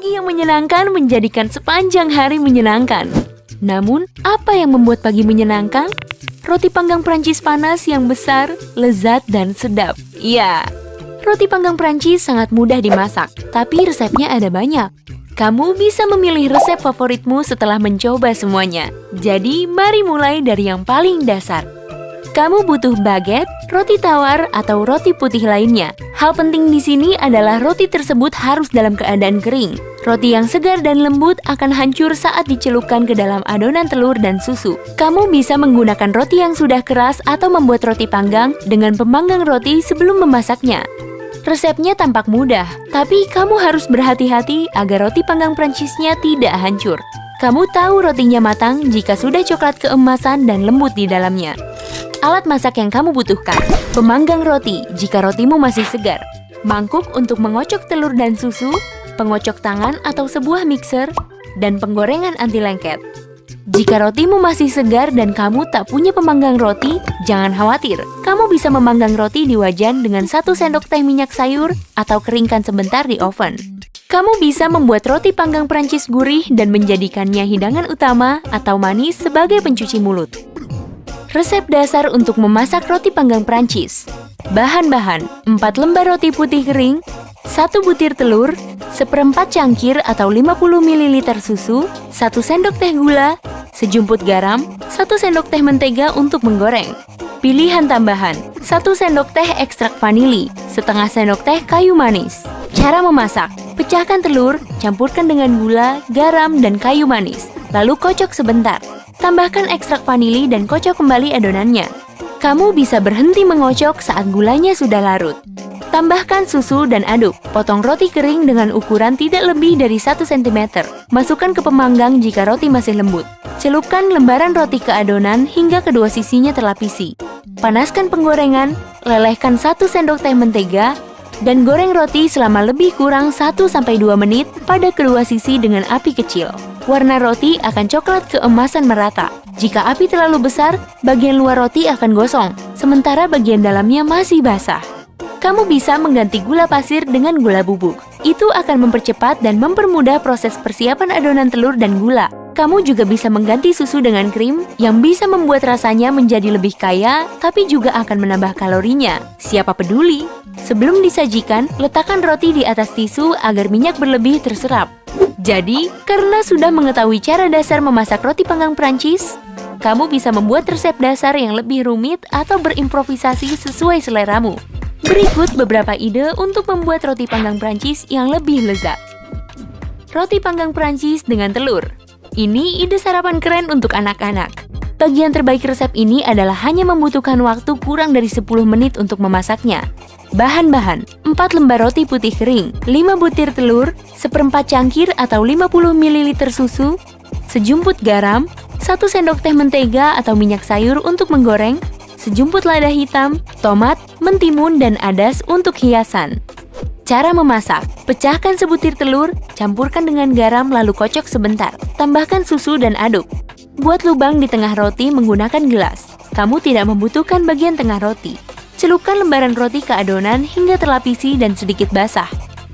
Pagi yang menyenangkan menjadikan sepanjang hari menyenangkan. Namun, apa yang membuat pagi menyenangkan? Roti panggang Prancis panas yang besar, lezat, dan sedap. Ya, roti panggang Prancis sangat mudah dimasak, tapi resepnya ada banyak. Kamu bisa memilih resep favoritmu setelah mencoba semuanya. Jadi, mari mulai dari yang paling dasar. Kamu butuh baguette, roti tawar, atau roti putih lainnya. Hal penting di sini adalah roti tersebut harus dalam keadaan kering. Roti yang segar dan lembut akan hancur saat dicelupkan ke dalam adonan telur dan susu. Kamu bisa menggunakan roti yang sudah keras atau membuat roti panggang dengan pemanggang roti sebelum memasaknya. Resepnya tampak mudah, tapi kamu harus berhati-hati agar roti panggang Prancisnya tidak hancur. Kamu tahu rotinya matang jika sudah coklat keemasan dan lembut di dalamnya. Alat masak yang kamu butuhkan: pemanggang roti jika rotimu masih segar, mangkuk untuk mengocok telur dan susu, pengocok tangan atau sebuah mixer, dan penggorengan anti lengket. Jika rotimu masih segar dan kamu tak punya pemanggang roti, jangan khawatir. Kamu bisa memanggang roti di wajan dengan 1 sendok teh minyak sayur atau keringkan sebentar di oven. Kamu bisa membuat roti panggang Prancis gurih dan menjadikannya hidangan utama atau manis sebagai pencuci mulut. Resep dasar untuk memasak roti panggang Prancis. Bahan-bahan: 4 lembar roti putih kering, 1 butir telur, 1/4 cangkir atau 50 ml susu, 1 sendok teh gula, sejumput garam, 1 sendok teh mentega untuk menggoreng. Pilihan tambahan: 1 sendok teh ekstrak vanili, setengah sendok teh kayu manis. Cara memasak: pecahkan telur, campurkan dengan gula, garam, dan kayu manis, lalu kocok sebentar. Tambahkan ekstrak vanili dan kocok kembali adonannya. Kamu bisa berhenti mengocok saat gulanya sudah larut. Tambahkan susu dan aduk. Potong roti kering dengan ukuran tidak lebih dari 1 cm. Masukkan ke pemanggang jika roti masih lembut. Celupkan lembaran roti ke adonan hingga kedua sisinya terlapisi. Panaskan penggorengan, lelehkan 1 sendok teh mentega, dan goreng roti selama lebih kurang 1-2 menit pada kedua sisi dengan api kecil. Warna roti akan coklat keemasan merata. Jika api terlalu besar, bagian luar roti akan gosong, sementara bagian dalamnya masih basah. Kamu bisa mengganti gula pasir dengan gula bubuk. Itu akan mempercepat dan mempermudah proses persiapan adonan telur dan gula. Kamu juga bisa mengganti susu dengan krim yang bisa membuat rasanya menjadi lebih kaya, tapi juga akan menambah kalorinya. Siapa peduli? Sebelum disajikan, letakkan roti di atas tisu agar minyak berlebih terserap. Jadi, karena sudah mengetahui cara dasar memasak roti panggang Prancis, kamu bisa membuat resep dasar yang lebih rumit atau berimprovisasi sesuai seleramu. Berikut beberapa ide untuk membuat roti panggang Prancis yang lebih lezat. Roti panggang Prancis dengan telur. Ini ide sarapan keren untuk anak-anak. Bagian terbaik resep ini adalah hanya membutuhkan waktu kurang dari 10 menit untuk memasaknya. Bahan-bahan: 4 lembar roti putih kering, 5 butir telur, 1/4 cangkir atau 50 ml susu, sejumput garam, 1 sendok teh mentega atau minyak sayur untuk menggoreng, sejumput lada hitam, tomat, mentimun, dan adas untuk hiasan. Cara memasak: pecahkan sebutir telur, campurkan dengan garam lalu kocok sebentar. Tambahkan susu dan aduk. Buat lubang di tengah roti menggunakan gelas. Kamu tidak membutuhkan bagian tengah roti. Celupkan lembaran roti ke adonan hingga terlapisi dan sedikit basah.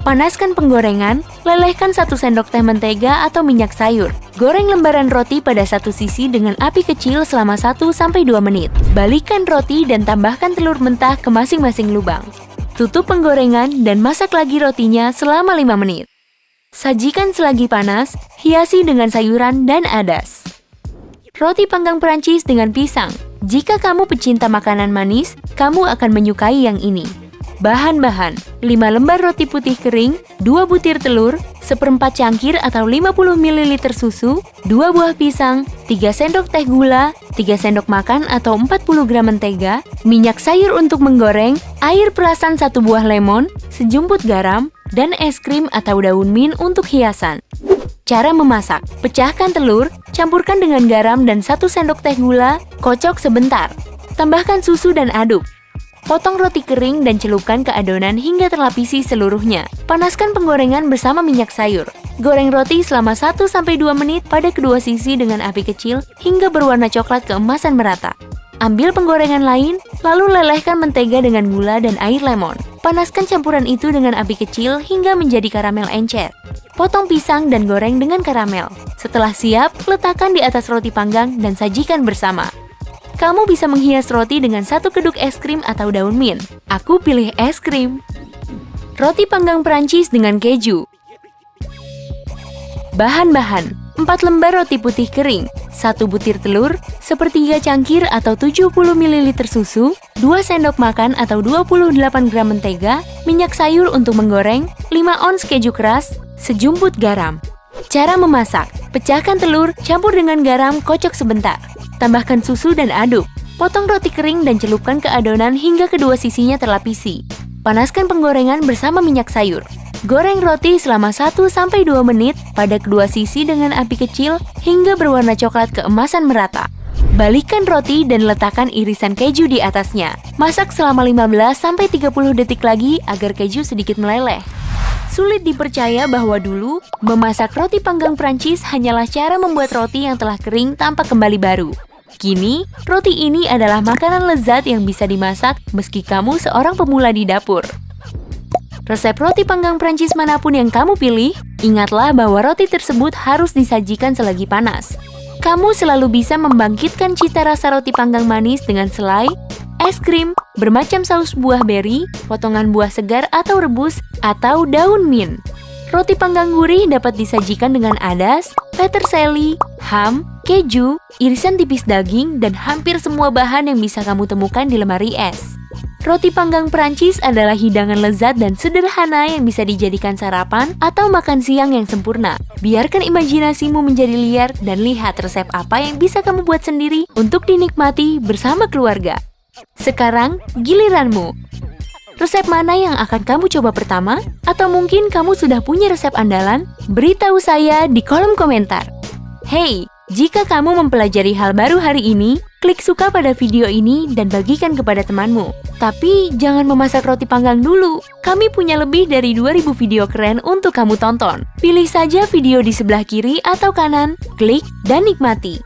Panaskan penggorengan, lelehkan 1 sendok teh mentega atau minyak sayur. Goreng lembaran roti pada satu sisi dengan api kecil selama 1-2 menit. Balikkan roti dan tambahkan telur mentah ke masing-masing lubang. Tutup penggorengan dan masak lagi rotinya selama 5 menit. Sajikan selagi panas, hiasi dengan sayuran dan adas. Roti panggang Prancis dengan pisang. Jika kamu pecinta makanan manis, kamu akan menyukai yang ini. Bahan-bahan: 5 lembar roti putih kering, 2 butir telur, 1/4 cangkir atau 50 ml susu, 2 buah pisang, 3 sendok teh gula, 3 sendok makan atau 40 gram mentega, minyak sayur untuk menggoreng, air perasan 1 buah lemon, sejumput garam, dan es krim atau daun mint untuk hiasan. Cara memasak: pecahkan telur, campurkan dengan garam dan 1 sendok teh gula, kocok sebentar. Tambahkan susu dan aduk. Potong roti kering dan celupkan ke adonan hingga terlapisi seluruhnya. Panaskan penggorengan bersama minyak sayur. Goreng roti selama 1-2 menit pada kedua sisi dengan api kecil hingga berwarna coklat keemasan merata. Ambil penggorengan lain, lalu lelehkan mentega dengan gula dan air lemon. Panaskan campuran itu dengan api kecil hingga menjadi karamel encer. potong pisang dan goreng dengan karamel. Setelah siap, letakkan di atas roti panggang dan sajikan bersama. Kamu bisa menghias roti dengan 1 keduk es krim atau daun mint. Aku pilih es krim. Roti panggang Prancis dengan keju. Bahan-bahan: 4 lembar roti putih kering, 1 butir telur, sepertiga cangkir atau 70 ml susu, 2 sendok makan atau 28 gram mentega, minyak sayur untuk menggoreng, 5 ons keju keras, sejumput garam. Cara memasak: pecahkan telur, campur dengan garam, kocok sebentar. Tambahkan susu dan aduk. Potong roti kering dan celupkan ke adonan hingga kedua sisinya terlapisi. Panaskan penggorengan bersama minyak sayur. Goreng roti selama 1-2 menit pada kedua sisi dengan api kecil hingga berwarna coklat keemasan merata. Balikkan roti dan letakkan irisan keju di atasnya. Masak selama 15-30 detik lagi agar keju sedikit meleleh. Sulit dipercaya bahwa dulu, memasak roti panggang Prancis hanyalah cara membuat roti yang telah kering tampak kembali baru. Kini, roti ini adalah makanan lezat yang bisa dimasak meski kamu seorang pemula di dapur. Resep roti panggang Prancis manapun yang kamu pilih, ingatlah bahwa roti tersebut harus disajikan selagi panas. Kamu selalu bisa membangkitkan cita rasa roti panggang manis dengan selai, es krim, bermacam saus buah beri, potongan buah segar atau rebus, atau daun mint. Roti panggang gurih dapat disajikan dengan adas, peterseli, ham, keju, irisan tipis daging, dan hampir semua bahan yang bisa kamu temukan di lemari es. Roti panggang Prancis adalah hidangan lezat dan sederhana yang bisa dijadikan sarapan atau makan siang yang sempurna. Biarkan imajinasimu menjadi liar dan lihat resep apa yang bisa kamu buat sendiri untuk dinikmati bersama keluarga. Sekarang, giliranmu. Resep mana yang akan kamu coba pertama? Atau mungkin kamu sudah punya resep andalan? Beritahu saya di kolom komentar. Hey, jika kamu mempelajari hal baru hari ini, klik suka pada video ini dan bagikan kepada temanmu. Tapi jangan memasak roti panggang dulu. Kami punya lebih dari 2000 video keren untuk kamu tonton. Pilih saja video di sebelah kiri atau kanan, klik dan nikmati.